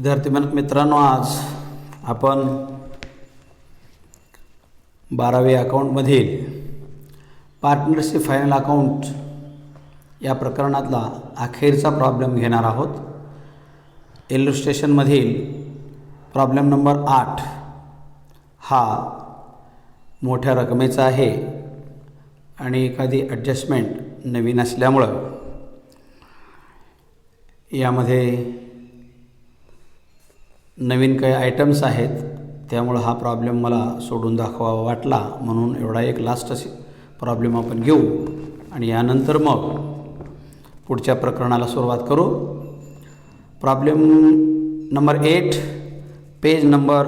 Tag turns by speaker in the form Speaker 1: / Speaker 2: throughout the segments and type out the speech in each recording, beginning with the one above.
Speaker 1: विद्यार्थी मित्रांनो, आज आपण 12वी अकाउंटमधील पार्टनरशिप फायनल अकाउंट या प्रकरणातला अखेरचा प्रॉब्लेम घेणार आहोत। इलस्ट्रेशनमधील प्रॉब्लेम नंबर 8 हा मोठ्या रकमेचा आहे आणि एखादी ॲडजस्टमेंट नवीन असल्यामुळं यामध्ये नवीन काही आयटम्स आहेत, त्यामुळं हा प्रॉब्लेम मला सोडून दाखवावा वाटला, म्हणून एवढा एक लास्ट प्रॉब्लेम आपण घेऊ आणि यानंतर मग पुढच्या प्रकरणाला सुरुवात करू। Problem number 8 page number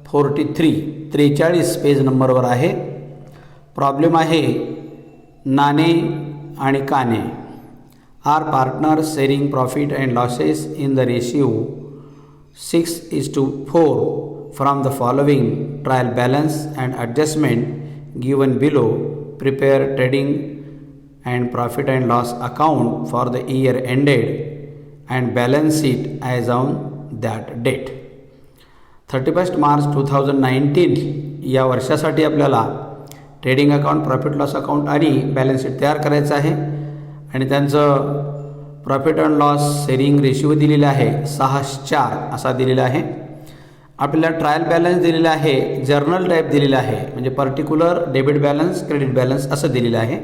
Speaker 1: 43 page नंबरवर आहे। प्रॉब्लेम आहे नाणे आणि काने are partners sharing profit and losses in the ratio 6:4 from the following trial balance and adjustment given below. Prepare trading and profit and loss account for the year ended and balance sheet as on that date. 31 मार्च 2019 या वर्षासाठी आपल्याला trading account, profit loss account आणि balance sheet तयार करायचं आहे आणि त्यांचं profit and loss sharing ratio दिलेला आहे 6:4 असा दिलेला आहे। आपल्याला ट्रायल बॅलन्स दिलेला आहे, जर्नल टाईप दिलेला आहे, म्हणजे particular debit balance, credit balance असं दिलेलं आहे।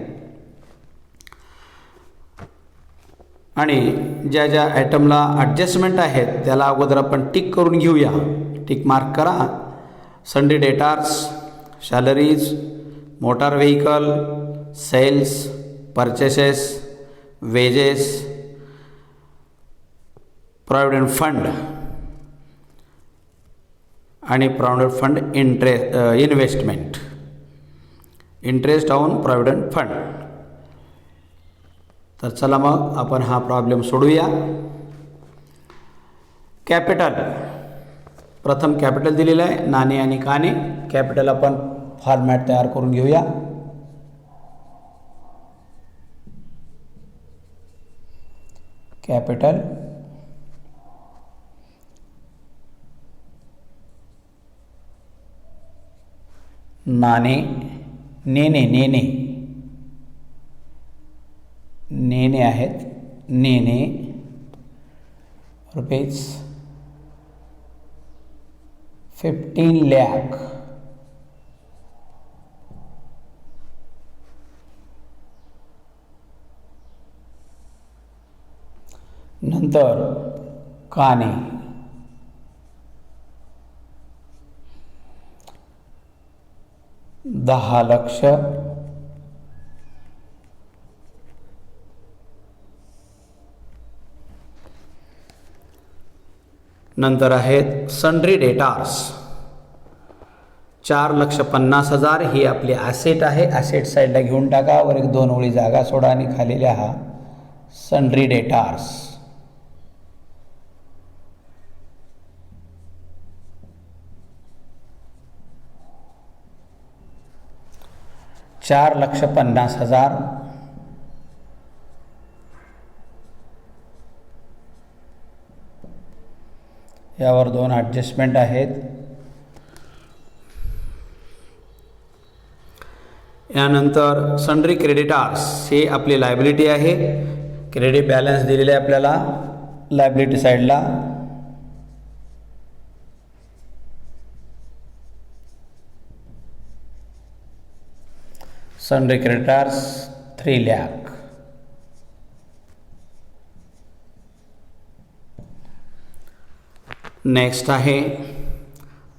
Speaker 1: आणि ज्या ज्या आयटमला ॲडजस्टमेंट आहेत त्याला अगोदर आपण टिक करून घेऊया। टिक मार्क करा। Sundry debtors, salaries, motor vehicle, sales, purchases, wages, provident fund आणि provident fund investment, interest on provident fund. तर चला मग आपण हा प्रॉब्लेम सोडूया। कॅपिटल, प्रथम कॅपिटल दिलेलं आहे, नाणे आणि काने। कॅपिटल आपण फॉर्मॅट तयार करून घेऊया। कॅपिटल, नाणे, नेणे आहेत, नेणे रुपीज 15 लाख। नंतर काने, 10 लाख। नंतर आहेत सन्ड्री डेटार्स, 4,50,000 ही आपली ॲसेट आहे। ॲसेट साईडला घेऊन टाका, वर 1-2 ओळी जागा सोडा आणि खाली लिहा सन्ड्री डेटार्स। $4,50,000 यावर 2 ॲडजस्टमेंट आहेत। यानंतर सन्ड्री क्रेडिटार्स, हे आपली लायबिलिटी आहे। क्रेडिट बॅलन्स दिलेले आहे आपल्याला लायबिलिटी साईडला। सन्ड्री क्रेडिटार्स 3 लाख। नेक्स्ट आहे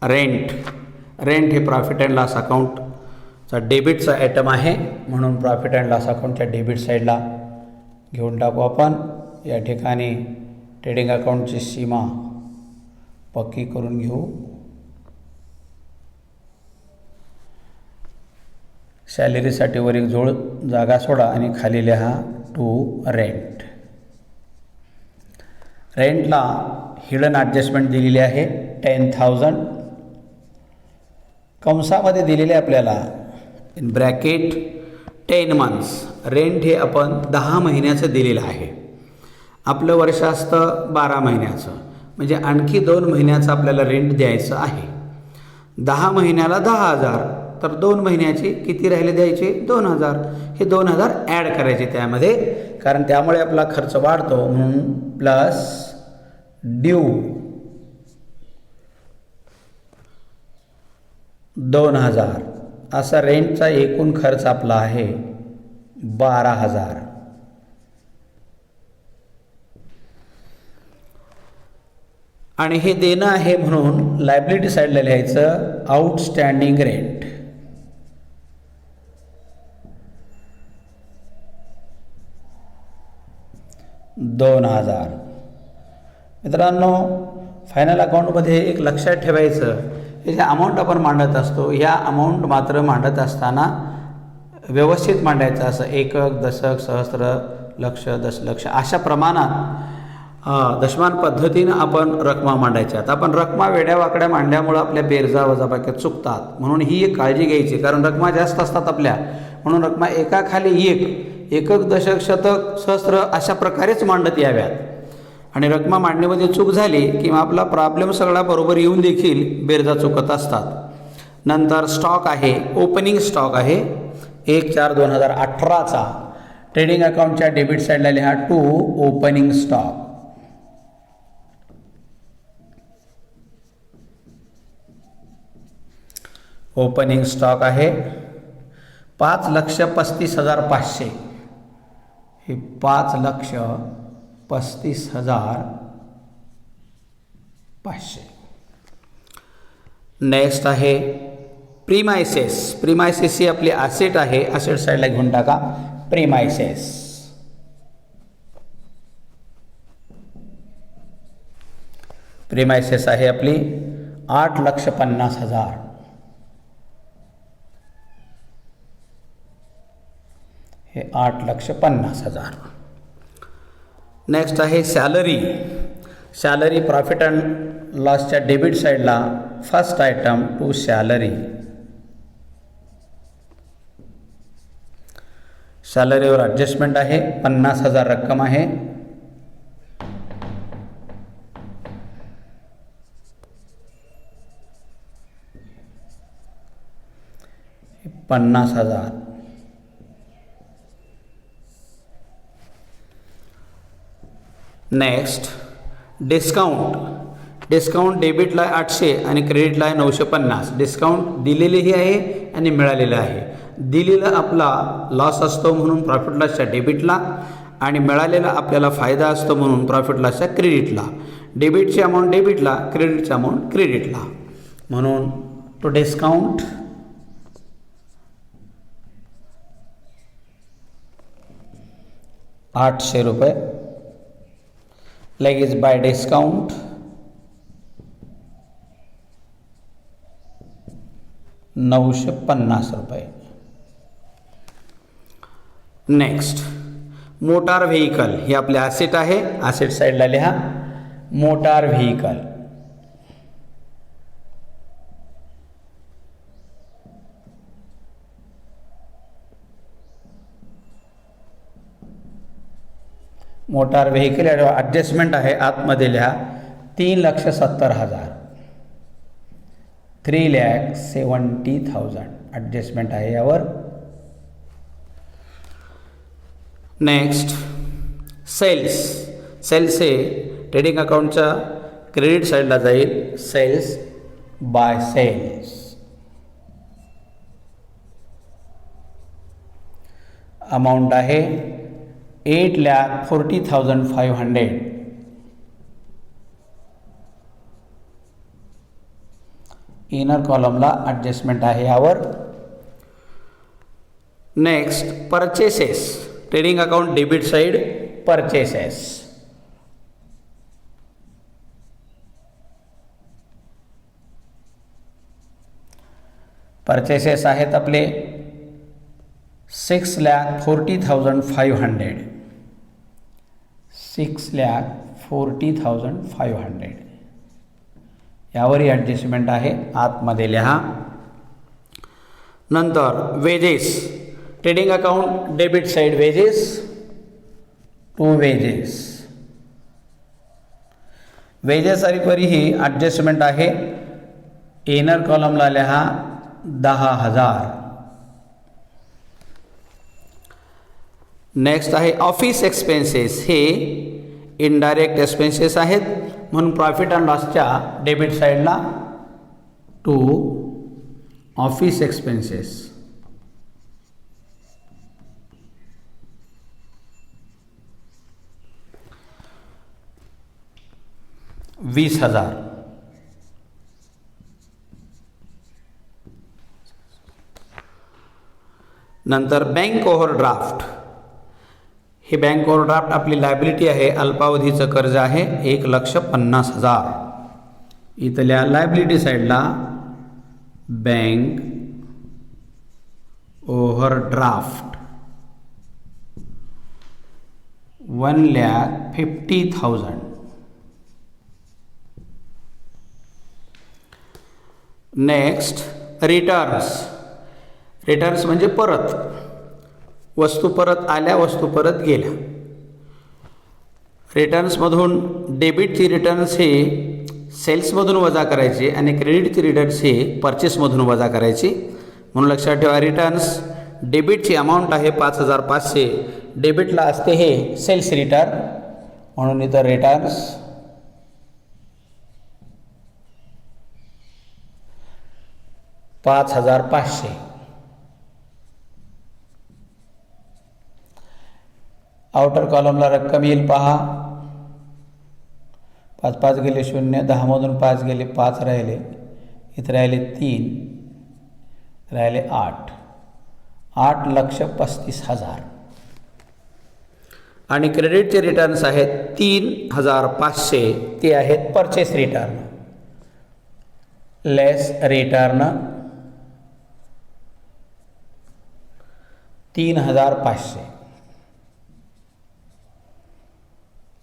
Speaker 1: रेंट। रेंट हे प्रॉफिट अँड लॉस अकाउंटचा डेबिटचा आयटम आहे, म्हणून प्रॉफिट अँड लॉस अकाउंटच्या डेबिट साईडला घेऊन टाकू आपण। या ठिकाणी ट्रेडिंग अकाउंटची सीमा पक्की करून घेऊ। सॅलरीसाठी वर 1 जोड जागा सोडा आणि खाली लिहा टू रेंट। रेंटला हिडन ॲडजस्टमेंट दिलेली आहे 10,000 कंसामध्ये दिलेले आपल्याला इन ब्रॅकेट 10 मंथ्स। रेंट हे आपण 10 महिन्याचं दिलेलं आहे। आपलं वर्ष असतं 12 महिन्याचं, म्हणजे आणखी 2 महिन्याचं आपल्याला रेंट द्यायचं आहे. 10 महिन्याला 10,000, तर 2 महिन्याची किती राहिले द्यायचे? 2,000. हे 2,000 ॲड करायचे त्यामध्ये, कारण त्यामुळे आपला खर्च वाढतो, म्हणून प्लस ड्यू 2,000. असा रेंटचा एकूण खर्च आपला आहे 12,000. आणि हे देणं आहे म्हणून लायबिलिटी साईडला लिहायचं आउटस्टँडिंग रेंट. $2,000. मित्रांनो, फायनल अकाउंटमध्ये एक लक्षात ठेवायचं, हे जे अमाऊंट आपण मांडत असतो, ह्या अमाऊंट मात्र मांडत असताना व्यवस्थित मांडायचं. असं एकक, दशक, सहस्त्र, लक्ष, दशलक्ष अशा प्रमाणात दशमान पद्धतीनं आपण रकमा मांडायच्या. आता आपण रकमा वेड्यावाकड्या मांडल्यामुळं आपल्या बेरजा वजाबाक्या चुकतात, म्हणून ही एक काळजी घ्यायची, कारण रकमा जास्त असतात आपल्या, म्हणून रकमा एकाखाली एक, एकक, दशक, शतक, सहस्त्र अशा प्रकारेच मांडत याव्यात. आणि रकमा मांडणीमध्ये चूक झाली किंवा आपला प्रॉब्लेम सगळा बरोबर येऊन देखील बेरजा चुकत असतात. नंतर स्टॉक आहे, ओपनिंग स्टॉक आहे 1/4/2018चा. ट्रेडिंग अकाउंटच्या डेबिट साईडला लिहा to opening stock. Opening stock आहे 5,35,500. हे 5,35,500. नेक्स्ट आहे प्रीमायसेस. प्रीमायसेस ही आपली ॲसेट आहे, ॲसेट साईडला घेऊन टाका प्रीमायसेस. प्रीमायसेस आहे आपली 8,50,000. हे 8,50,000. नेक्स्ट आहे सॅलरी. सॅलरी प्रॉफिट अँड लॉसच्या डेबिट साईडला फर्स्ट आयटम टू सॅलरी. सॅलरीवर ॲडजस्टमेंट आहे 50,000 रक्कम आहे. हे 50,000. Next discount. डिस्काउंट डेबिटला 800 आणि क्रेडिटला आहे 950. डिस्काउंट दिलेलीही आहे आणि मिळालेलं आहे. दिलेला आपला लॉस असतो म्हणून प्रॉफिट लॉसच्या डेबिटला, आणि मिळालेला आपल्याला फायदा असतो म्हणून प्रॉफिट लॉसच्या क्रेडिटला. डेबिटची अमाऊंट डेबिटला, क्रेडिटची अमाऊंट क्रेडिटला. म्हणून टू डिस्काउंट ₹800. लगेच by discount ₹950. Next motor vehicle. हे आपले ॲसेट आहे, ॲसेट साईडला लिहा motor vehicle. Motor vehicle adjustment आहे आतमध्ये लिहा 3,70,000. 3,70,000 ॲडजस्टमेंट आहे यावर. Next sales. सेल्स हे ट्रेडिंग अकाउंटच्या क्रेडिट साईडला जाईल. Cells bye cells. अमाऊंट आहे 8,40,500. इनर कॉलमला ॲडजस्टमेंट आहे यावर. Next purchases. Trading account debit side purchases. Purchases आहेत आपले 6,40,500. 6,40,500 यावरही ॲडजस्टमेंट आहे आतमध्ये लिहा. नंतर wages. Trading account debit side wages to wages. Wages तारीखवरी ही ॲडजस्टमेंट आहे. इनर कॉलमला लिहा 10,000. नेक्स्ट आहे ऑफिस एक्सपेन्सेस. हे इनडायरेक्ट एक्सपेन्सेस आहेत म्हणून प्रॉफिट अँड लॉसच्या डेबिट साईडला टू ऑफिस एक्सपेन्सेस. 20,000. नंतर बँक ओव्हरड्राफ्ट. हे बँक ओव्हरड्राफ्ट आपली लायबिलिटी आहे, अल्पावधीचं कर्ज आहे 1,50,000. इथल्या लायबिलिटी साईडला bank overdraft 1,50,000. Next returns. Returns म्हणजे परत, वस्तू परत आल्या, वस्तू परत गेल्या. रिटर्न्समधून डेबिटची रिटर्न्स हे सेल्समधून वजा करायची आणि क्रेडिटची रिटर्न्स हे परचेसमधून वजा करायची. म्हणून लक्षात ठेवा, रिटर्न्स डेबिटची अमाऊंट आहे 5,500. डेबिटला असते हे सेल्स रिटर्न, म्हणून इथं रिटर्न्स 5,500. आउटर कॉलमला रक्कम येईल पहा. 5 गेले 0, 10मधून 5 गेले 5 राहिले, इथे राहिले 3, राहिले 8. 8,35,000. आणि क्रेडिटचे रिटर्न्स आहेत 3,500. ते आहेत परचेस रिटर्न लेस रिटर्न 3,500.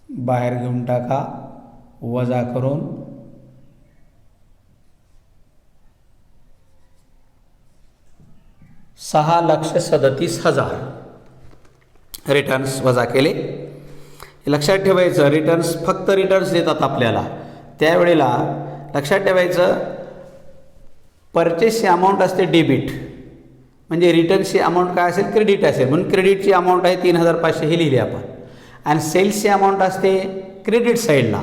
Speaker 1: बाहेर घेऊन टाका, वजा करून 6,37,000 रिटर्न्स वजा केले. लक्षात ठेवायचं, रिटर्न्स फक्त रिटर्न्स देतात आपल्याला. त्यावेळेला लक्षात ठेवायचं, परचेसची अमाऊंट असते डेबिट, म्हणजे रिटर्न्सची अमाऊंट काय असेल, क्रेडिट असेल. म्हणून क्रेडिटची अमाऊंट आहे 3,500 ही लिहिली आपण. आणि सेल्सची अमाऊंट असते क्रेडिट साईडला,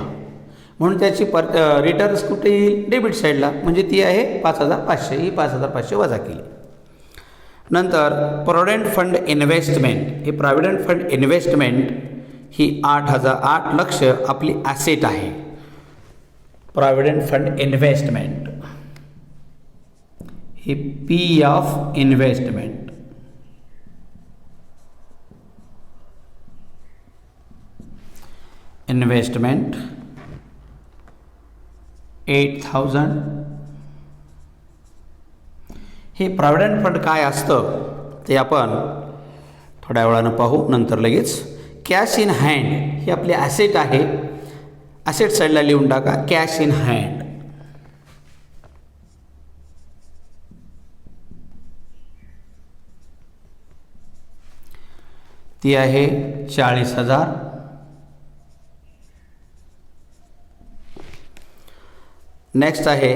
Speaker 1: म्हणून त्याची रिटर्न्स कुठे येईल, डेबिट साईडला, म्हणजे ती आहे 5,500. ही 5,500 वजा केली. नंतर प्रॉव्हिडंट फंड इन्व्हेस्टमेंट. ही प्रॉव्हिडंट फंड इन्व्हेस्टमेंट ही 8 लक्ष आपली ॲसेट आहे. Provident fund investment he P of investment. Investment 8,000. हे प्रॉव्हिडंट फंड काय असतं ते आपण थोड्या वेळानं पाहू, नंतर लगेच. कॅश इन हँड ही आपली ॲसेट आहे. ॲसेट साईडला लिहून टाका कॅश इन हँड. ती आहे 40,000. नेक्स्ट आहे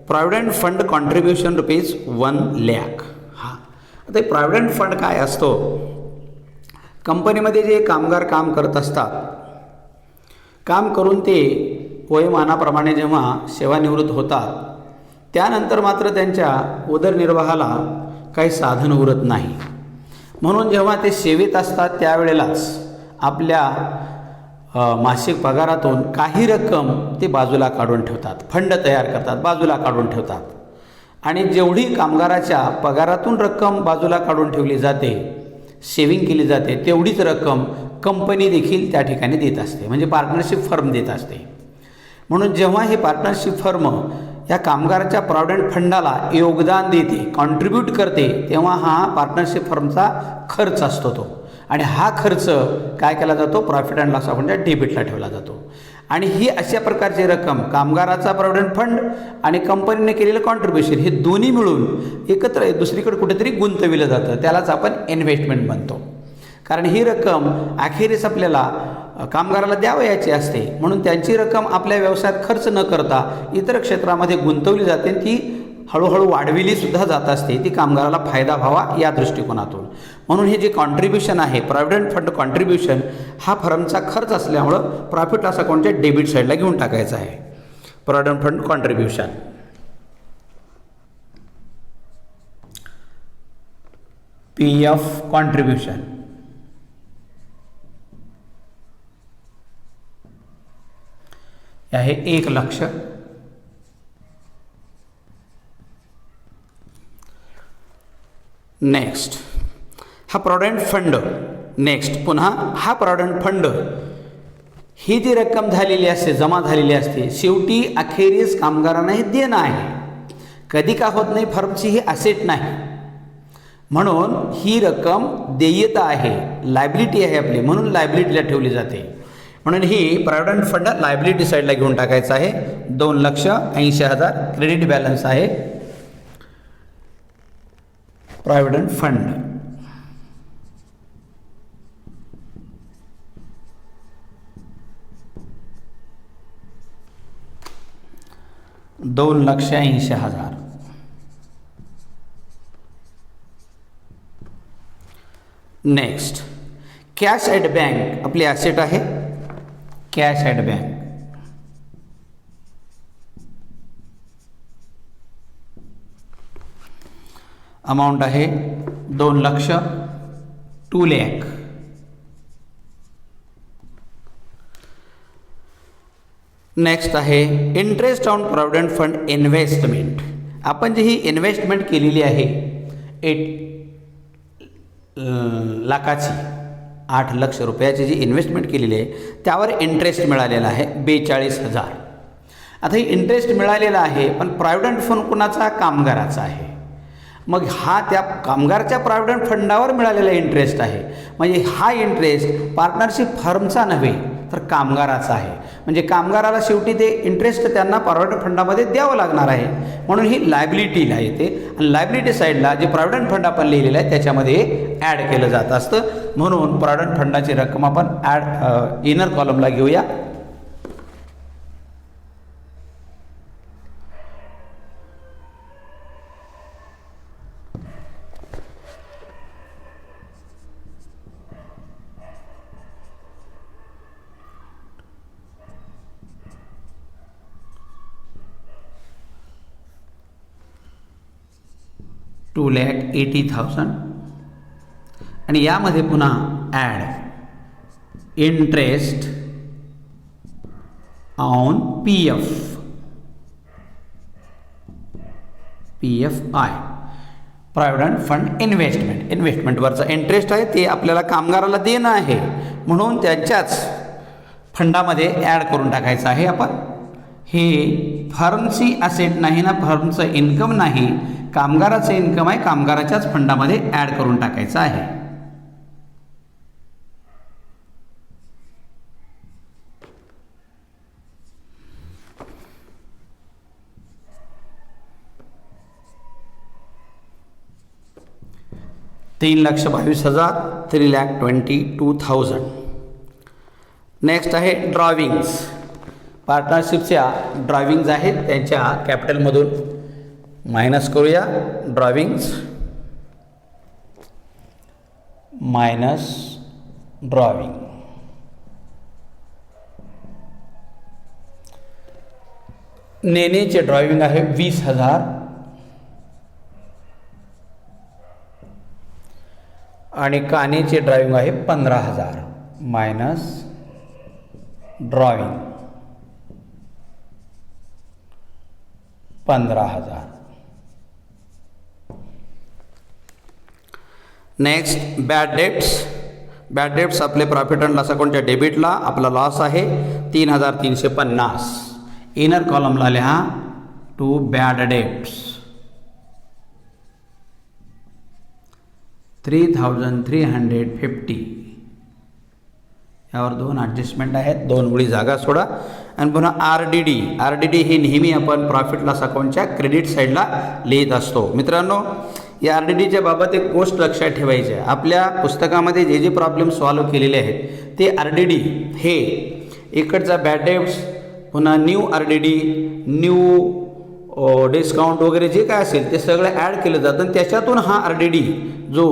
Speaker 1: प्रॉव्हिडंट फंड कॉन्ट्रीब्युशन ₹1,00,000. हां, आता प्रॉव्हिडंट फंड काय असतो, कंपनीमध्ये जे कामगार काम करत असतात, काम करून ते वयोमानाप्रमाणे जेव्हा सेवानिवृत्त होतात, त्यानंतर मात्र त्यांच्या उदरनिर्वाहाला काही साधन उरत नाही. म्हणून जेव्हा ते सेवेत असतात त्यावेळेलाच आपल्या मासिक पगारातून काही रक्कम ते बाजूला काढून ठेवतात, फंड तयार करतात, बाजूला काढून ठेवतात. आणि जेवढी कामगाराच्या पगारातून रक्कम बाजूला काढून ठेवली जाते, सेविंग केली जाते, तेवढीच रक्कम कंपनी देखील त्या ठिकाणी देत असते, म्हणजे पार्टनरशिप फर्म देत असते. म्हणून जेव्हा हे पार्टनरशिप फर्म या कामगाराच्या प्रॉव्हिडंट फंडाला योगदान देते, कॉन्ट्रीब्यूट करते, तेव्हा हा पार्टनरशिप फर्मचा खर्च असतो तो. आणि हा खर्च काय केला जातो, प्रॉफिट अँड लॉस अकाउंटच्या डेबिटला ठेवला जातो. आणि ही अशा प्रकारची रक्कम, कामगाराचा प्रॉव्हिडंट फंड आणि कंपनीने केलेलं कॉन्ट्रीब्युशन, हे दोन्ही मिळून एकत्र दुसरीकडे कुठेतरी गुंतविलं जातं. त्यालाच आपण इन्व्हेस्टमेंट म्हणतो. कारण ही रक्कम अखेरीस आपल्याला कामगाराला द्यावयाची असते, म्हणून त्यांची रक्कम आपल्या व्यवसायात खर्च न करता इतर क्षेत्रामध्ये गुंतवली जाते, ती हळूहळू वाढविली सुद्धा जात असते, ती कामगाराला फायदा व्हावा या दृष्टिकोनातून. म्हणून हे जे कॉन्ट्रीब्युशन आहे प्रॉव्हिडंट फंड कॉन्ट्रीब्युशन, हा फर्मचा खर्च असल्यामुळं प्रॉफिट लॉस अकाउंटच्या डेबिट साईडला घेऊन टाकायचं आहे. Provident fund contribution. PF contribution आहे 1,00,000. नेक्स्ट हा प्रॉव्हिडंट फंड. नेक्स्ट पुन्हा हा प्रॉव्हिडंट फंड ही जी रक्कम झालेली असते, जमा झालेली असते, शेवटी अखेरीस कामगारांना हे देणं आहे. कधी का होत नाही, फर्मची ही असेट नाही, म्हणून ही रक्कम देयता आहे, लायबिलिटी आहे आपली, म्हणून लायबिलिटीला ठेवली जाते. म्हणून ही प्रॉव्हिडंट फंड लायबिलिटी साईडला घेऊन टाकायचं आहे. 2,80,000 क्रेडिट बॅलन्स आहे provident fund. $2,80,000. Next cash at bank आपली ॲसेट आहे. कॅश ॲट बँक अमाऊंट आहे 2,00,000, 2,00,000. नेक्स्ट आहे interest on provident fund investment. आपण जी ही इन्व्हेस्टमेंट केलेली आहे 8,00,000ची, 8,00,000 रुपयाची जी इन्व्हेस्टमेंट केलेली आहे त्यावर इंटरेस्ट मिळालेला आहे 42,000. आता ही इंटरेस्ट मिळालेला आहे, पण प्रॉव्हिडंट फंड कुणाचा? कामगाराचा आहे. मग हा त्या कामगारच्या प्रॉव्हिडंट फंडावर मिळालेला इंटरेस्ट आहे, म्हणजे हा इंटरेस्ट पार्टनरशिप फर्मचा नव्हे तर कामगाराचा आहे. म्हणजे कामगाराला शेवटी ते इंटरेस्ट त्यांना प्रॉव्हिडंट फंडामध्ये द्यावं लागणार आहे, म्हणून ही लायबिलिटीला येते. आणि लायबिलिटी साईडला जे प्रॉव्हिडंट फंड आपण लिहिलेलं आहे त्याच्यामध्ये ॲड केलं जात असतं. म्हणून प्रॉव्हिडंट फंडाची रक्कम आपण इनर कॉलमला घेऊया. $2,80,000 आणि यामध्ये पुन्हा add interest on PF, PFI provident fund investment. इन्व्हेस्टमेंटवरचा इंटरेस्ट आहे ते आपल्याला कामगाराला देणं आहे, म्हणून त्यांच्याच फंडामध्ये ॲड करून टाकायचं आहे आपण. हे फर्मची असेट नाही ना, फर्मचं इन्कम नाही, कामगाराचं इन्कम आहे, कामगाराच्याच फंडामध्ये ॲड करून टाकायचं आहे. $3,22,000, 3,22,000. नेक्स्ट आहे ड्रॉविंग्स. पार्टनरशिपच्या ड्रॉविंग्ज आहेत, त्यांच्या कॅपिटलमधून मायनस करूया. Drawings minus drawing. नेनेचे ड्रॉविंग आहे 20,000 आणि कानेचे ड्रॉविंग आहे 15,000 minus drawing 15,000. Next bad debts. Bad debts आपले प्रॉफिट अँड लॉस अकाउंटच्या डेबिटला आपला लॉस आहे 3,350. इनर कॉलमला लिहा टू बॅड डेट्स 3,350. यावर 2 ॲडजस्टमेंट आहेत, 2 वेळी जागा सोडा. आणि पुन्हा RDD. RDD ही नेहमी आपण प्रॉफिट लॉस अकाउंटच्या क्रेडिट साईडला लिहित असतो. मित्रांनो, या RDDच्या बाबत एक गोष्ट लक्षात ठेवायची आहे. आपल्या पुस्तकामध्ये जे जे प्रॉब्लेम सॉल्व्ह केलेले आहेत ते RDD हे इकडचा बॅड डेब्ट्स, पुन्हा न्यू RDD, न्यू डिस्काउंट वगैरे जे काय असेल ते सगळं ॲड केलं जातं आणि त्याच्यातून हा RDD जो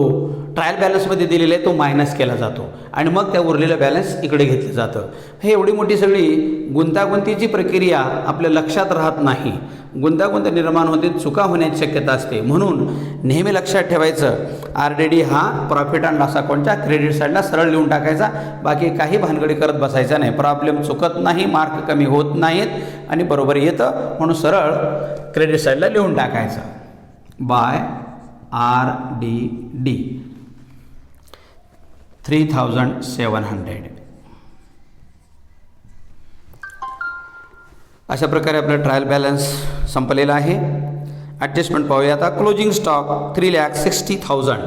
Speaker 1: ट्रायल बॅलन्समध्ये दिलेला आहे तो मायनस केला जातो आणि मग त्या उरलेलं बॅलन्स इकडे घेतलं जातं. हे एवढी मोठी सगळी गुंतागुंतीची प्रक्रिया आपल्या लक्षात राहत नाही, गुंतागुंत निर्माण होते, चुका होण्याची शक्यता असते. म्हणून नेहमी लक्षात ठेवायचं RDD हा प्रॉफिट अँड लॉस अकाउंटच्या क्रेडिट साईडला सरळ लिहून टाकायचा, बाकी काही भानगडी करत बसायचा नाही. प्रॉब्लेम चुकत नाही, मार्क कमी होत नाहीत आणि बरोबर येतं, म्हणून सरळ क्रेडिट साईडला लिहून टाकायचं. By RDD 3700. अशा प्रकारे आपला ट्रायल बॅलन्स संपलेला आहे. ॲडजस्टमेंट पाहूया आता. क्लोजिंग स्टॉक 3,60,000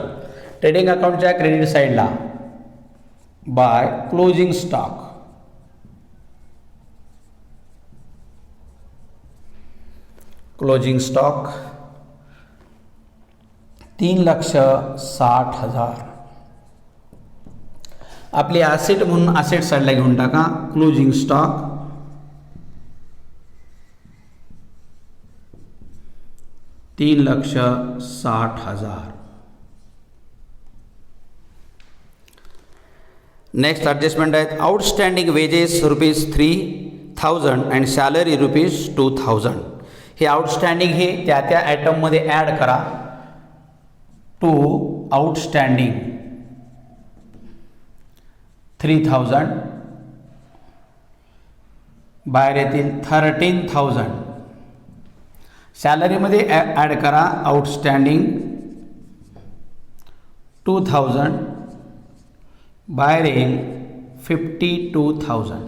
Speaker 1: ट्रेडिंग अकाउंटच्या क्रेडिट साईडला by closing stock. Closing stock 3,60,000. आपली ॲसेट म्हणून ॲसेट साईडला घेऊन टाका. Closing stock 3,60,000. नेक्स्ट ॲडजस्टमेंट आहेत. Outstanding wages ₹3,000 and salary ₹2,000. हे आउटस्टँडिंग हे त्या त्या आयटममध्ये ॲड करा. टू आउटस्टँडिंग 3,000 बाहेर येतील 13,000. सॅलरीमध्ये ॲड करा आउटस्टँडिंग 2,000 बाहेर येईल 52,000.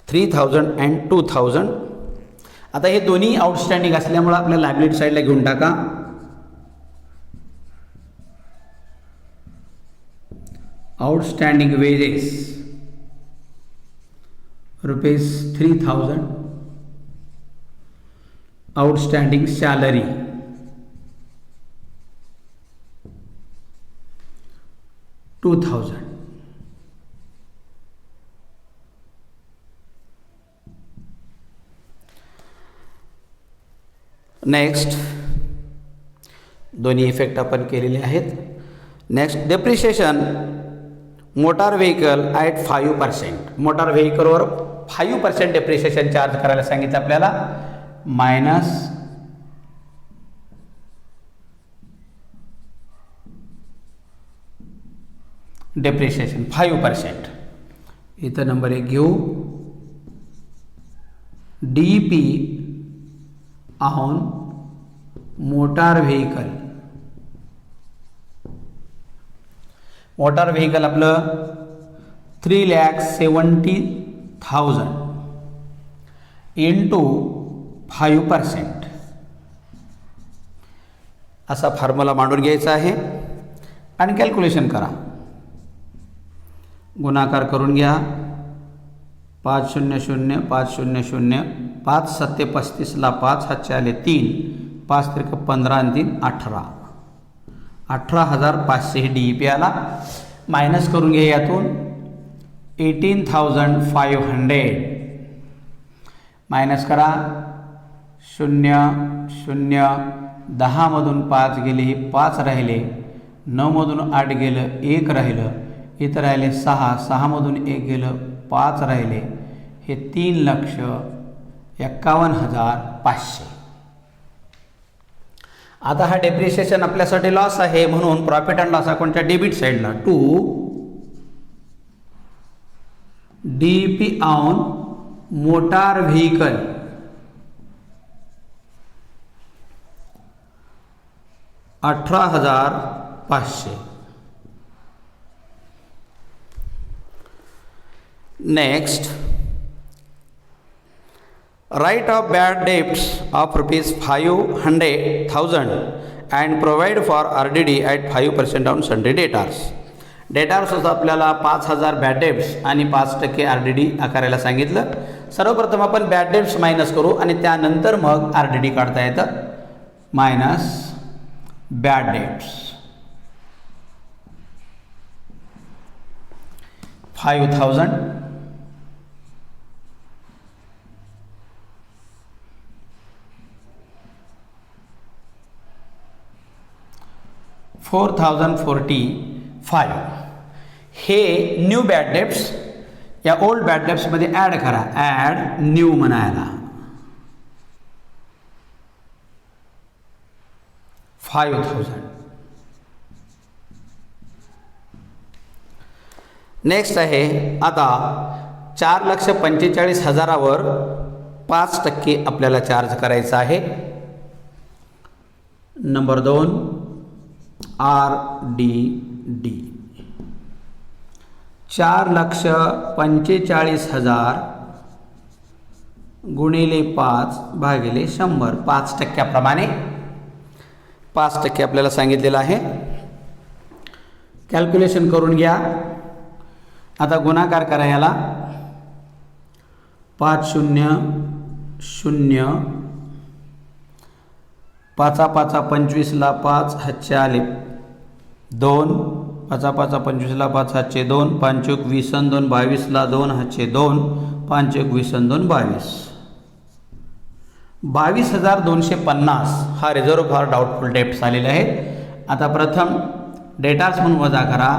Speaker 1: 3,000 अँड 2,000. आता हे दोन्ही आउटस्टँडिंग असल्यामुळं आपल्या लायबिलिटी साईडला घेऊन टाका. Outstanding wages ₹3,000. Outstanding salary $2,000. Next दोन्ही इफेक्ट आपण केलेले आहेत. Next depreciation motor vehicle at 5%. Motor व्हेकलवर 5% डेप्रिशिएशन चार्ज करायला सांगितलं आपल्याला. Minus depreciation 5%. इथं नंबर 1 घेऊ. DP on motor vehicle. Motor vehicle आपलं 3,70,000 इंटू 5% असा फॉर्म्युला मांडून घ्यायचा आहे आणि कॅल्क्युलेशन करा. गुणाकार करून घ्या. 500 500 5 7 35ला 5 हातचे आले 3 5 त्रिक 15 आणि 3 18. 18,500 हे DEP आला. मायनस करून घ्या यातून 18,500. मायनस करा. 0 0 10मधून 5 गेले 5 राहिले. 9मधून 8 गेलं 1 राहिलं. इथं राहिले 6 6मधून 1 गेलं 5 राहिले. हे 3,51,500. आता हा डेप्रिशिएशन आपल्यासाठी लॉस आहे, म्हणून प्रॉफिट अँड लॉस अकाउंटच्या डेबिट साईडला to DP on motor vehicle 18,500. Next write off bad debts of ₹500,000 and provide for RDD at 5% on sundry debtors. Debtors आपल्याला 5,000 बॅड डेब्ट्स आणि 5% RDD आकारायला सांगितलं. सर्वप्रथम आपण बॅड डेब्ट्स मायनस करू आणि त्यानंतर मग RDD काढता येतं. Minus bad debts. 5,000. 4,045. हे न्यू बॅड डेब्ट्स या ओल्ड बॅड डेब्ट्समध्ये ॲड करा. ॲड न्यू म्हणायला 5,000. नेक्स्ट आहे आता 4,45,000वर 5% आपल्याला चार्ज करायचा आहे. Number 2 RDD. 4,45,000 गुणिले 5 भागिले 100. 5% 5% आपल्याला सांगितलेलं आहे. कॅल्क्युलेशन करून घ्या. आता गुणाकार करा याला. 5 0 0. 5 5 25ला 5 हातचे आले 2. 5 5 25ला 5 हातचे 2. 5 1 20 2 22ला 2 हातचे 2. 5 1 20 2 22. 22,250 हा रिझर्व्ह फॉर डाऊटफुल डेब्ट्स आलेले आहेत. आता प्रथम डेटार्स म्हणून वजा करा.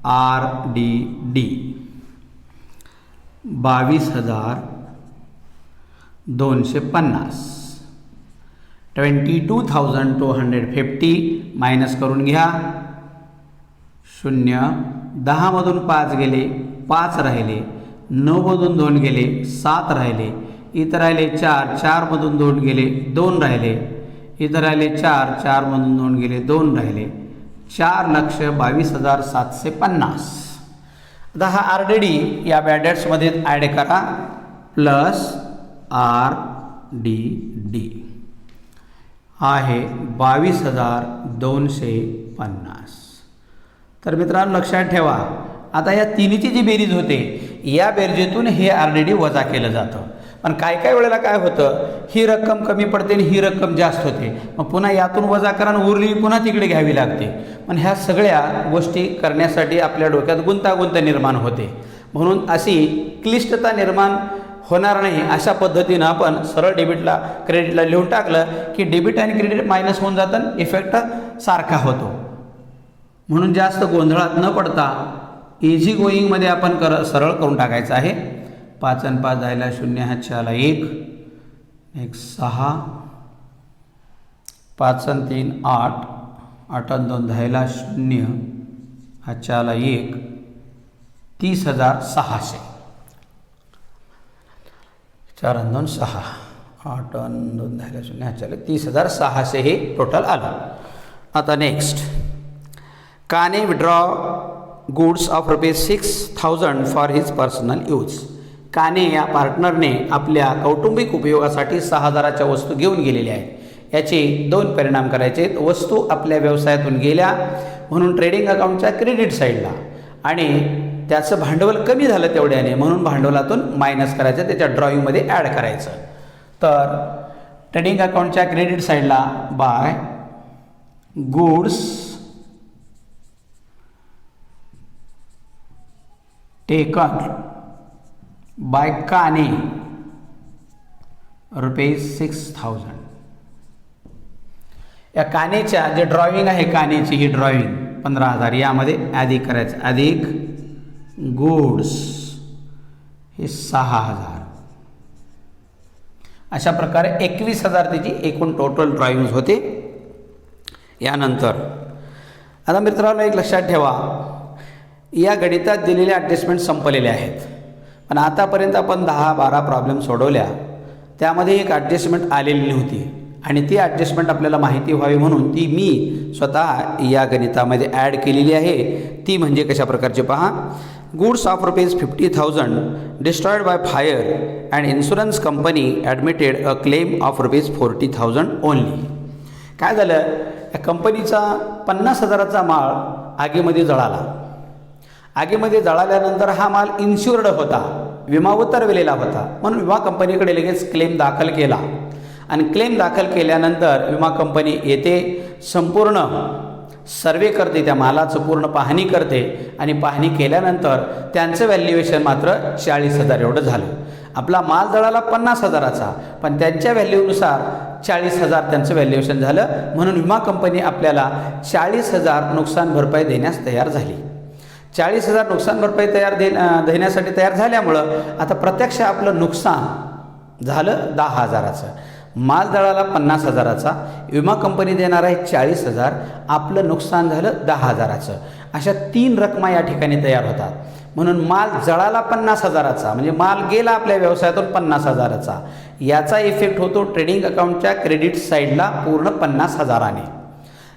Speaker 1: RDD 22,250. 22,250 मायनस करून घ्या. 0. 10 मधून 5 गेले 5 राहिले. 9 मधून 2 गेले 7 राहिले. इथं राहिले 4. 4 मधून 2 गेले 2 राहिले. इथं राहिले 4. 4 मधून 2 गेले 2 राहिले. 4,22,750. आता हा RDD या बॅड डेब्ट्समध्ये ॲड करा प्लस RDD आहे 22,250. तर मित्रांनो लक्षात ठेवा, आता या तिन्हीची जी बेरीज होते या बेरजेतून हे RDD वजा केलं जातं. पण काय काय वेळेला काय होतं, ही रक्कम कमी पडते आणि ही रक्कम जास्त होते. मग पुन्हा यातून वजा करा आणि उरली पुन्हा तिकडे घ्यावी लागते. पण ह्या सगळ्या गोष्टी करण्यासाठी आपल्या डोक्यात गुंतागुंत निर्माण होते. म्हणून अशी क्लिष्टता निर्माण होणार नाही अशा पद्धतीनं आपण सरळ डेबिटला क्रेडिटला लिहून टाकलं की डेबिट आणि क्रेडिट मायनस होऊन जातं, इफेक्ट सारखा होतो. म्हणून जास्त गोंधळात न पडता इझी गोईंगमध्ये आपण सरळ करून टाकायचं आहे. 5 आणि 5 जायला 0 हातच्या आला 1 1 6. 5 आणि 3 8 8 आणि 2 जायला 0 हातच्या आला 1. 30,600. 4 आणि 2 6. 8 आणि 2 जायला 0 हातच्या आला 30,600 हे टोटल आलं. आता नेक्स्ट, काने withdraw goods of ₹6,000 for his personal use. काने या पार्टनरने आपल्या कौटुंबिक उपयोगासाठी 6,000च्या वस्तू घेऊन गेलेल्या आहेत. याचे 2 परिणाम करायचे. वस्तू आपल्या व्यवसायातून गेल्या म्हणून ट्रेडिंग अकाउंटच्या क्रेडिट साईडला, आणि त्याचं भांडवल कमी झालं तेवढ्याने म्हणून भांडवलातून मायनस करायचं, त्याच्या ड्रॉइंगमध्ये ॲड करायचं. तर ट्रेडिंग अकाउंटच्या क्रेडिट साईडला बाय गुड्स टेकन बाय काने ₹6,000. या कानेच्या जे ड्रॉइंग आहे, कानेची ही ड्रॉइंग 15,000 यामध्ये अधिक करायचं. अधिक गुड्स हे 6,000. अशा प्रकारे 21,000 त्याची एकूण टोटल ड्रॉइंग होते. यानंतर आता मित्रांनो एक लक्षात ठेवा, या गणितात दिलेल्या ॲडजस्टमेंट संपलेले आहेत. पण आतापर्यंत आपण 10-12 प्रॉब्लेम सोडवल्या, त्यामध्ये एक ॲडजस्टमेंट आलेली नव्हती आणि ती ॲडजस्टमेंट आपल्याला माहिती व्हावी म्हणून ती मी स्वतः या गणितामध्ये ॲड केलेली आहे. ती म्हणजे कशा प्रकारचे पहा. Goods of ₹50,000 destroyed by fire and insurance company admitted a claim of ₹40,000 only. काय झालं, या कंपनीचा 50,000चा माल आगीमध्ये जळाला. आगीमध्ये जळाल्यानंतर हा माल इन्शुर्ड होता, विमा उतरविलेला होता, म्हणून विमा कंपनीकडे लगेच क्लेम दाखल केला आणि क्लेम दाखल केल्यानंतर विमा कंपनी येते, संपूर्ण सर्वे करते, त्या मालाचं पूर्ण पाहणी करते आणि पाहणी केल्यानंतर त्यांचं व्हॅल्युएशन मात्र 40,000 एवढं झालं. आपला माल जळाला 50,000चा, पण त्यांच्या व्हॅल्यूनुसार 40,000 त्यांचं व्हॅल्युएशन झालं. म्हणून विमा कंपनी आपल्याला 40,000 नुकसान भरपाई देण्यास तयार झाली. 40,000 नुकसान भरपाई देण्यासाठी तयार झाल्यामुळं आता प्रत्यक्ष आपलं नुकसान झालं 10,000चं. माल जळाला 50,000चा, विमा कंपनी देणार आहे 40,000, आपलं नुकसान झालं 10,000चं. अशा 3 रकमा या ठिकाणी तयार होतात. म्हणून माल जळाला 50,000चा म्हणजे माल गेला आपल्या व्यवसायातून 50,000चा, याचा इफेक्ट होतो ट्रेडिंग अकाउंटच्या क्रेडिट साईडला पूर्ण 50,000ने.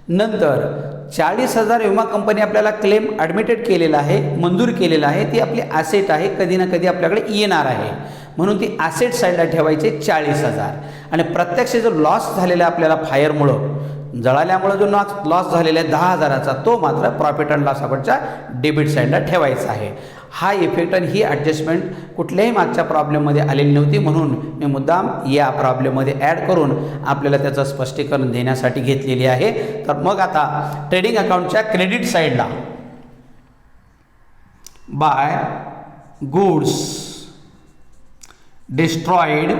Speaker 1: नंतर 40,000 विमा कंपनी आपल्याला क्लेम ॲडमिटेड केलेला आहे, मंजूर केलेला आहे, ती आपली ॲसेट आहे, कधी ना कधी आपल्याकडे येणार आहे, म्हणून ती ॲसेट साईडला ठेवायचे 40,000. आणि प्रत्यक्ष जो लॉस झालेला आपल्याला फायरमुळं, जळाल्यामुळं जो लॉस झालेला आहे 10,000चा, तो मात्र प्रॉफिट अँड लॉस अकाउंटच्या डेबिट साईडला ठेवायचा आहे. हा इफेक्ट आणि ही ॲडजस्टमेंट कुठल्याही मागच्या प्रॉब्लेममध्ये आलेली नव्हती, म्हणून मी मुद्दाम या प्रॉब्लेममध्ये ॲड करून आपल्याला त्याचं स्पष्टीकरण देण्यासाठी घेतलेली आहे. तर मग आता ट्रेडिंग अकाउंटच्या क्रेडिट साईडला by goods destroyed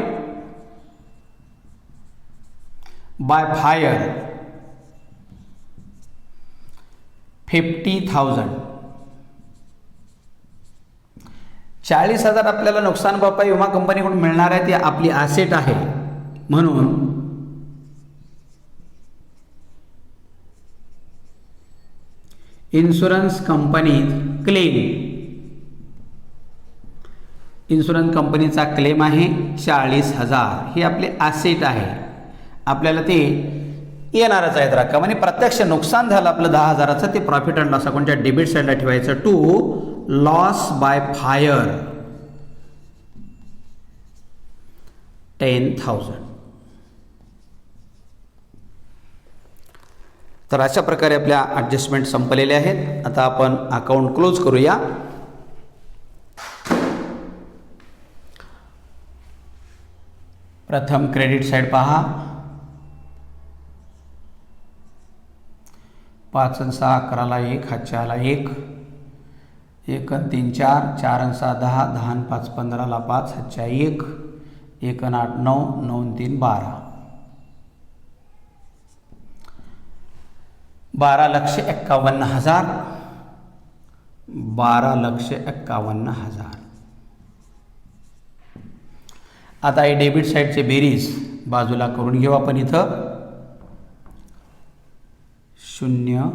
Speaker 1: by fire 50,000. 40,000 आपल्याला नुकसान भरपाई विमा कंपनीकडून मिळणार आहे, ती आपली ॲसेट आहे. म्हणून इन्शुरन्स कंपनी क्लेम, इन्शुरन्स कंपनीचा क्लेम आहे 40,000. ही आपली ॲसेट आहे, आपल्याला ते येणारच आहेत रक्कम. आणि प्रत्यक्ष नुकसान झालं आपलं 10,000चं, ते प्रॉफिट अँड लॉस अकाउंटच्या डेबिट साईडला ठेवायचं. To loss by fire 10,000. तर अशा प्रकारे आपल्या ॲडजस्टमेंट संपलेल्या आहेत. आता आपण अकाउंट क्लोज करूया. प्रथम क्रेडिट साईड पहा. 5 आणि 6 11ला 1, हातच्या आला 1, 1 आणि 3 4, 4 आणि 6 10, 10 आणि 5 15ला 5, हातच्या 1, 1 आणि 8 9, 9 आणि 3 12, 12,51,000, 12,51,000. आता हे डेबिट साईडचे बेरीज बाजूला करून घेऊ आपण. इथं 0,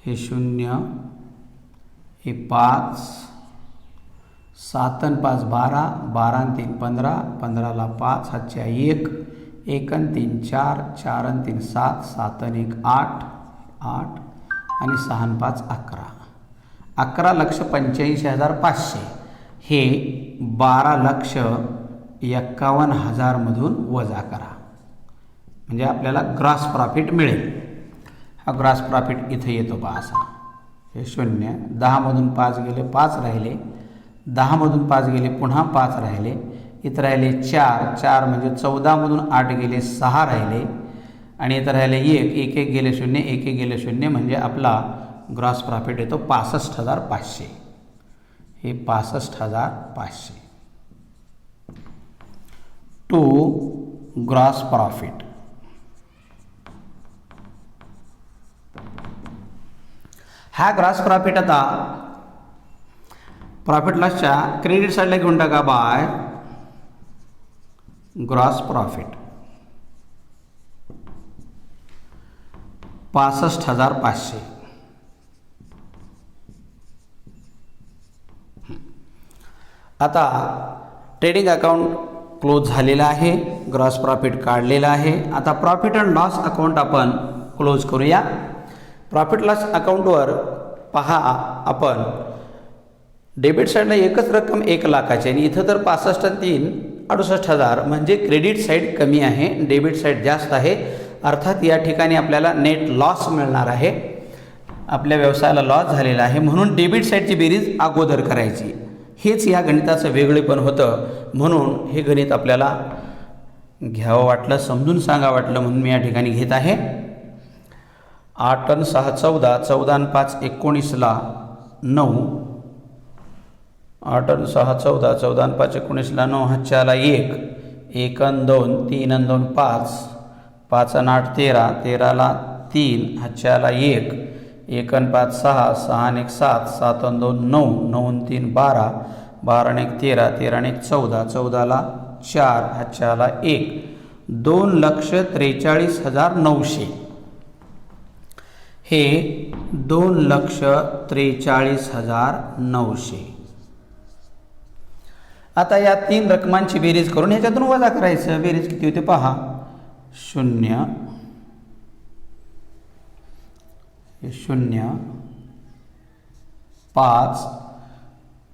Speaker 1: हे 0, हे 5, 7 आणि 5 12, 12 आणि 3 15, 15ला 5, हातच्या 1, 1 आणि 3 4, 4 आणि 3 7, 7 आणि 1 8, 8 आणि 6 आणि 5 11, 11,85,500. हे 12,51,000 मधून वजा करा, म्हणजे आपल्याला ग्रॉस प्रॉफिट मिळेल. हा ग्रॉस प्रॉफिट इथे येतो पहा असा. हे 0, 10मधून 5 गेले 5 राहिले, 10मधून 5 गेले पुन्हा 5 राहिले, इथं राहिले 4, 4 म्हणजे 14मधून 8 गेले 6 राहिले, आणि इथं राहिले 1, 1 1 गेले 0, 1 1 गेले 0, म्हणजे आपला ग्रॉस प्रॉफिट येतो 65,500. हे 65,500 टू ग्रॉस प्रॉफिट. हा ग्रॉस प्रॉफिट आता प्रॉफिट लॉसच्या क्रेडिट साईडला घेऊन टाका. By gross profit 65,500. आता ट्रेडिंग अकाउंट क्लोज झालेला आहे, ग्रॉस प्रॉफिट काढलेला आहे. आता प्रॉफिट अँड लॉस अकाउंट आपण क्लोज करूया. प्रॉफिट लॉस अकाउंटवर पहा, आपण डेबिट साईडला एकच रक्कम 1 लाखाची आणि इथं तर 65 आणि 3 68,000, म्हणजे क्रेडिट साईड कमी आहे, डेबिट साईड जास्त आहे. अर्थात या ठिकाणी आपल्याला नेट लॉस मिळणार आहे, आपल्या व्यवसायाला लॉस झालेला आहे, म्हणून डेबिट साईडची बेरीज अगोदर करायची. हेच या गणिताचं वेगळेपण होतं, म्हणून हे गणित आपल्याला घ्यावं वाटलं, समजून सांगा वाटलं म्हणून मी या ठिकाणी घेत आहे. 8 आणि 6 14, 14 आणि 5 19ला 9. 8 आणि 6 14, 14 आणि 5 19ला 9. हातच्या आला 1. 1 आणि 2, 3 आणि 2 5. 5 आणि 8 13, 13ला 3. हातच्या आला 1. 1 आणि 5 6, 6 आणि 1 7, 7 आणि 2 9, 9 आणि 3 12, 12 आणि 1 13, 13 आणि 1 14, 14ला 4. हातच्या आला 1. 2,43,900 हे 2,43,900. आता या 3 रकमांची बेरीज करून ह्याच्यातून वजा करायचं. बेरीज किती होते पहा. 0 0 5,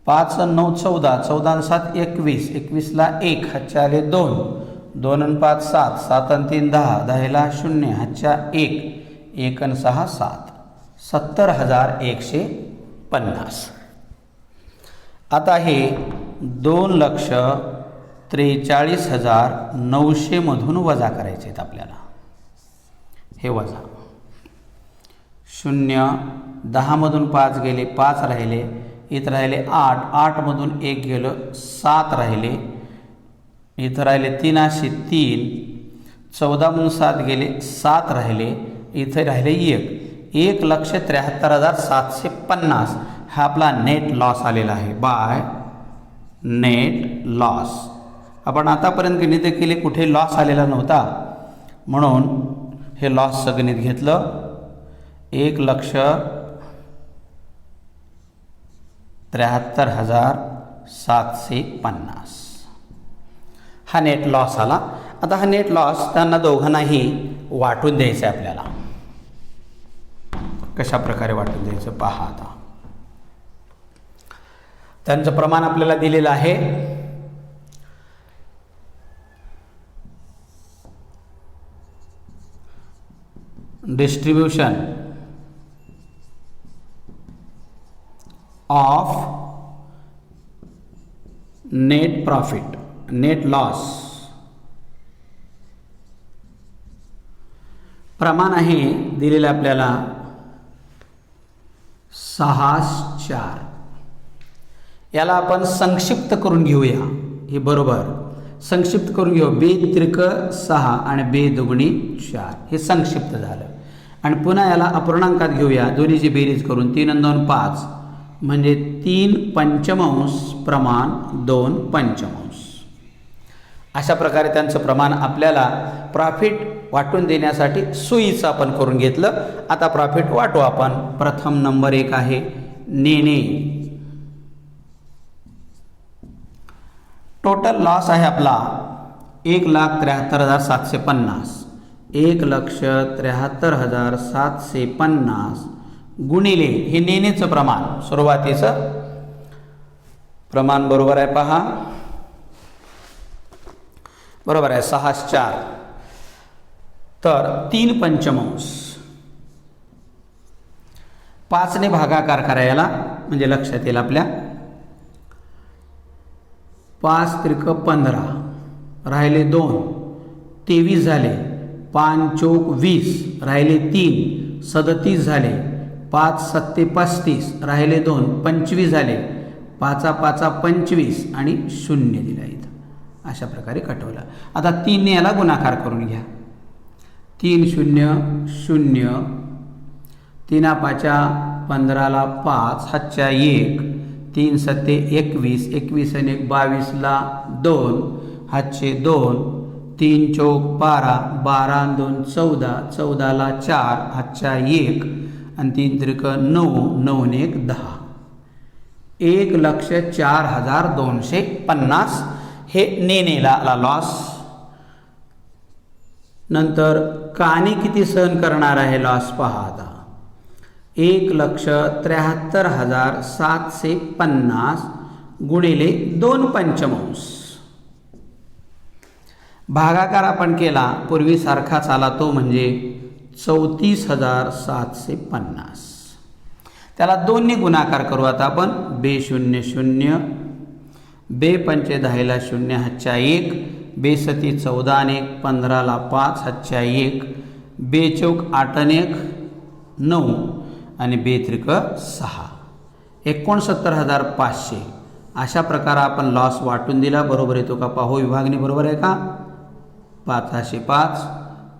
Speaker 1: 5 आणि 9 14, 14 आणि 7 21, 21ला 1. हातच्या आले 2. 2 आणि 5 7, 7 आणि 3 10, 10ला 0. हातच्या 1. 1 आणि 6 7, 70,150. आता हे 2,43,900 मधून वजा करायचे आहेत आपल्याला. हे वजा 0, 10 मधून 5 गेले, 5 राहिले. इथं राहिले 8, 8 मधून 1 गेलं, 7 राहिले. इथं राहिले 3 असे 3. 14 मधून 7 गेले, 7 राहिले. इथे राहिले 1. 1,73,750 हा आपला नेट लॉस आलेला आहे. By net loss. आपण आतापर्यंत गणित केले, कुठे लॉस आलेला नव्हता म्हणून हे लॉसचं गणित घेतलं. 1,73,750 हा नेट लॉस आला. आता हा नेट लॉस त्यांना दोघांनाही वाटून द्यायचं आहे आपल्याला. कशा प्रकारे वाटून द्यायचं पहा. आता त्यांचं प्रमाण आपल्याला दिलेलं आहे. Distribution of net profit, net loss. प्रमाण आहे दिलेलं आपल्याला 6/4. याला आपण संक्षिप्त करून घेऊया. हे बरोबर संक्षिप्त करून घेऊ. 2×6 आणि 2×4 हे संक्षिप्त झालं. आणि पुन्हा याला अपूर्णांकात घेऊया. दोन्हीची बेरीज करून 3 आणि 2 5 म्हणजे 3/5 प्रमाण 2/5. अशा प्रकारे त्यांचं प्रमाण आपल्याला प्रॉफिट वाटून देण्यासाठी सोयीचं आपण करून घेतलं. आता प्रॉफिट वाटू आपण. प्रथम नंबर 1 आहे नेणे. टोटल लॉस आहे आपला 1,73,750. 1,73,750 गुणिले हे नेणेचं प्रमाण, सुरुवातीचं प्रमाण बरोबर आहे पहा. बरोबर आहे 6/4. तर 3/5 5 ने भागाकार करायला म्हणजे लक्षात येईल आपल्या. 5 त्रिक 15 राहिले 2, 23 झाले. 5 चौक 20 राहिले 3, 37 झाले. 5 7 35 राहिले 2, 25 झाले. 5 5 25 आणि 0 दिला इथं. अशा प्रकारे कटवला. आता 3 ने याला गुणाकार करून घ्या. 3 0 0, 3 5 15ला 5, हातच्या 1, 3 7 21, 21 आणि 1 22ला 2, हातचे 2, 3 चौक 12, 12 आणि 2 14, 14ला 4, हातच्या 1 आणि 3 त्रिक 9, 9 आणि 1 10. 1,04,250 हे नेणेला लॉस. नंतर काने किती सहन करणार आहे लॉस पहा. आता 1,73,750 गुणिले 2/5. भागाकार आपण केला पूर्वीसारखाच आला, तो म्हणजे 34,750. त्याला 2 ने गुणाकार करू आता आपण. 2 0 0, 2 5 10ला 0, हातच्या 1, बे सती 14 आणि 1 15ला 5 हातच्या 1 बे चौक 8 आणि 1 9 आणि बे त्रिक 6 69,500 अशा प्रकारे आपण लॉस वाटून दिला. बरोबर येतो का पाहू. विभागणी बरोबर आहे का. 5 5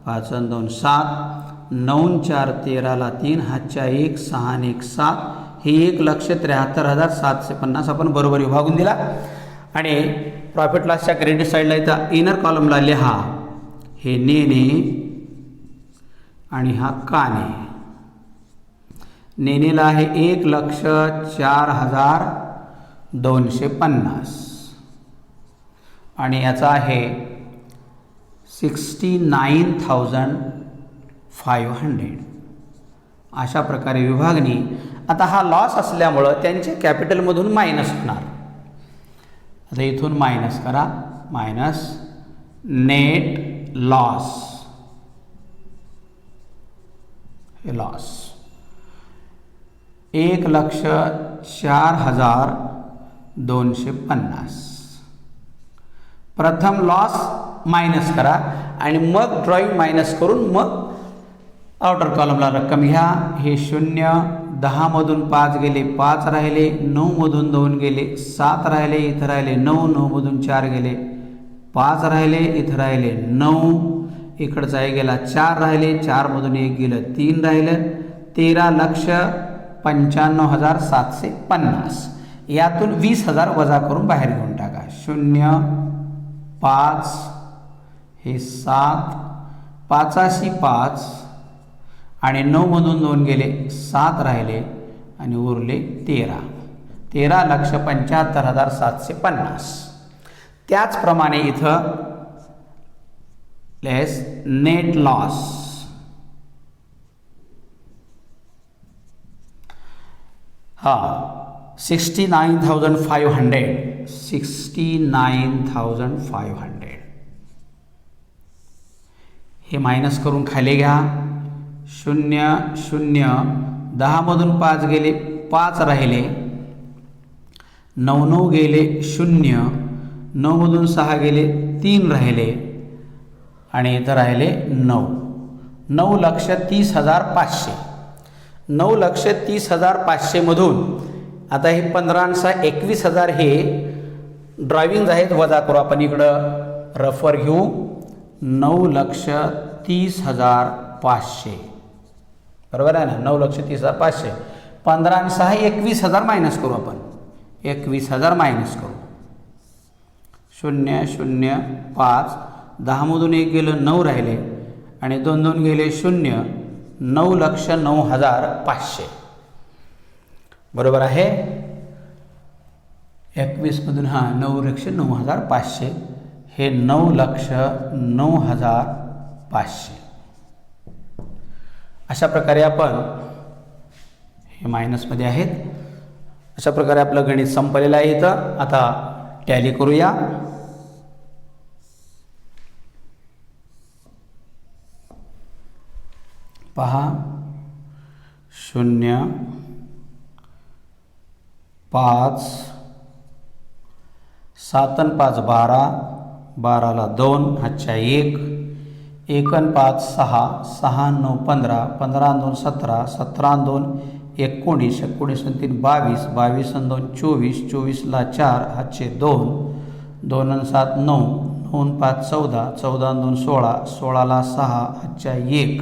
Speaker 1: 5 2 7 9 4 13ला 3 हातच्या 1 6 आणि 1 7 हे 1,73,750 आपण बरोबर विभागून दिला. आणि प्रॉफिट लॉसच्या क्रेडिट साईडला इथं इनर कॉलमला लिहा हे नेने आणि हा काने. नेनेला आहे 1,04,250 आणि याचा आहे 69,500. अशा प्रकारे विभागणी. आता हा लॉस असल्यामुळं त्यांच्या कॅपिटलमधून मायनस होणार. आता इथून मायनस करा. Minus net loss. हे लॉस 1,04,250. प्रथम लॉस मायनस करा आणि मग ड्रॉइंग मायनस करून मग आउटर कॉलमला रक्कम घ्या. हे 0 10 मधून 5 गेले 5 राहिले 9 मधून 2 गेले 7 राहिले इथं राहिले 9 9 मधून 4 गेले 5 राहिले इथं राहिले 9 इकडचा एक गेला 4 राहिले 4 मधून 1 गेलं 3 राहिलं 13,95,750. यातून 20,000 वजा करून बाहेर घेऊन टाका. 0 5 हे 7 5 5 आणि 9 मधून 2 गेले 7 राहिले आणि उरले 13,75,750. त्याचप्रमाणे इथं लेस नेट लॉस. हा 69,500 69,500 हे मायनस करून खाली घ्या. 0 0 10 मधून 5 गेले 5 राहिले 9 9 गेले 0 9 मधून 6 गेले 3 राहिले आणि इथं राहिले 9 9,30,500. 9,30,500 मधून आता हे 15 21,000 हे ड्रायव्हिंग आहेत वजा करू. आपण इकडं रफवर घेऊ. 9,30,500 बरोबर आहे ना. 9,30,500 15 आणि 6 21,000 मायनस करू. आपण 21,000 मायनस करू. 0 0 5 10 मधून 1 गेलं 9 राहिले आणि 2 2 गेले 0 9,09,500 बरोबर आहे. 21 मधून 9,09,500 हे 9,09,500. अशा प्रकारे आपण हे मायनसमध्ये आहेत. अशा प्रकारे आपलं गणित संपलेलं आहे. इथं आता टॅली करूया. पहा 0 5 7 आणि 5 12 12ला 2 हातच्या 1 1 आणि 5 6 6 आणि 9 15 15 आणि 2 17 17 आणि 2 19 19 आणि 3 22 22 आणि 2 24 24ला 4 हातचे 2 2 आणि 7 9 9 आणि 5 14 14 आणि 2 16 16ला 6 हातच्या 1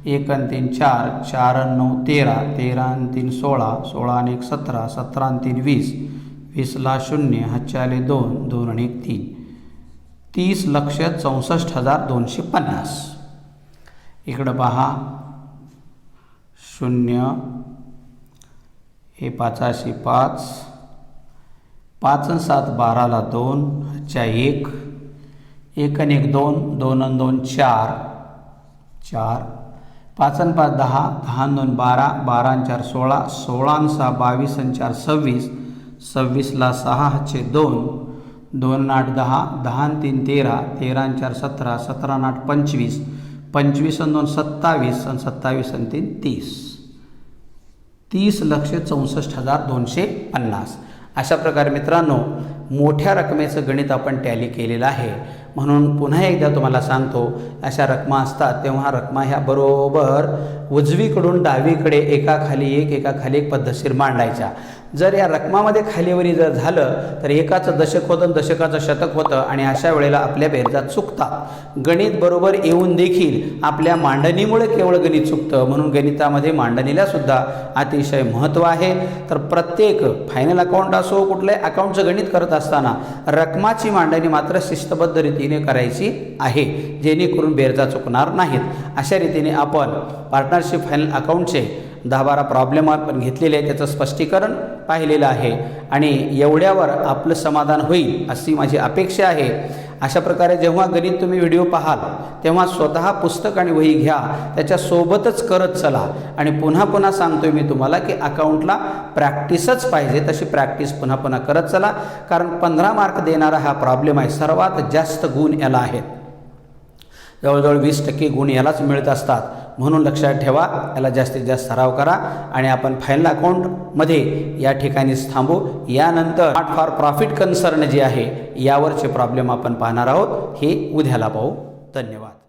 Speaker 1: 1 आणि 3 4 4 आणि 9 13 13 आणि 3 16 16 आणि 1 17 17 आणि 3 20 20ला 0 हातच्या आले 2 2 आणि 1 3 30,64,250. इकडं पहा 0 हे 5 5 5 आणि 7 12ला 2 हातच्या 1 1 आणि 1 2 2 आणि 2 4 4 5 आणि 5 10 10 आणि 2 12 12 आणि 4 16 16 आणि 6 22 आणि 4 26 26ला 6 हातचे 2 2 आणि 8 10 10 आणि 3 13 13 आणि 4 17 17 आणि 8 25 25 आणि 2 27 आणि 27 आणि 3 30 30,64,250. अशा प्रकारे मित्रांनो मोठ्या रकमेचं गणित आपण टॅली केलेलं आहे. म्हणून पुन्हा एकदा तुम्हाला सांगतो, अशा रकमा असतात तेव्हा रकमा ह्या बरोबर उजवीकडून डावीकडे एकाखाली एक पद्धतशीर मांडायच्या. जर या रकमामध्ये खालीवरी जर झालं तर एकाचं दशक होतं, दशकाचं शतक होतं आणि अशा वेळेला आपल्या बेरजा चुकतात. गणित बरोबर येऊन देखील आपल्या मांडणीमुळे केवळ गणित चुकतं. म्हणून गणितामध्ये मांडणीला सुद्धा अतिशय महत्त्व आहे. तर प्रत्येक फायनल अकाउंट असो कुठल्याही अकाउंटचं गणित करत असताना रकमाची मांडणी मात्र शिस्तबद्ध रीतीने करायची आहे, जेणेकरून बेरजा चुकणार नाहीत. अशा रीतीने आपण पार्टनरशिप फायनल अकाउंटचे 10-12 प्रॉब्लेम आपण घेतलेले आहे, त्याचं स्पष्टीकरण पाहिलेलं आहे आणि एवढ्यावर आपलं समाधान होईल अशी माझी अपेक्षा आहे. अशा प्रकारे जेव्हा गणित तुम्ही व्हिडिओ पाहाल तेव्हा स्वतः पुस्तक आणि वही घ्या, त्याच्यासोबतच करत चला. आणि पुन्हा पुन्हा सांगतोय मी तुम्हाला की अकाउंटला प्रॅक्टिसच पाहिजे, तशी प्रॅक्टिस पुन्हा पुन्हा करत चला. कारण 15 मार्क देणारा हा प्रॉब्लेम आहे. सर्वात जास्त गुण याला आहेत, जवळजवळ 20% गुण यालाच मिळत असतात. म्हणून लक्षात ठेवा, याला जास्तीत जास्त सराव करा आणि आपण फायनल अकाउंटमध्ये या ठिकाणीच थांबू. यानंतर नॉट फॉर प्रॉफिट कन्सर्न जे आहे यावरचे प्रॉब्लेम आपण पाहणार आहोत, हे उद्याला पाहू. धन्यवाद.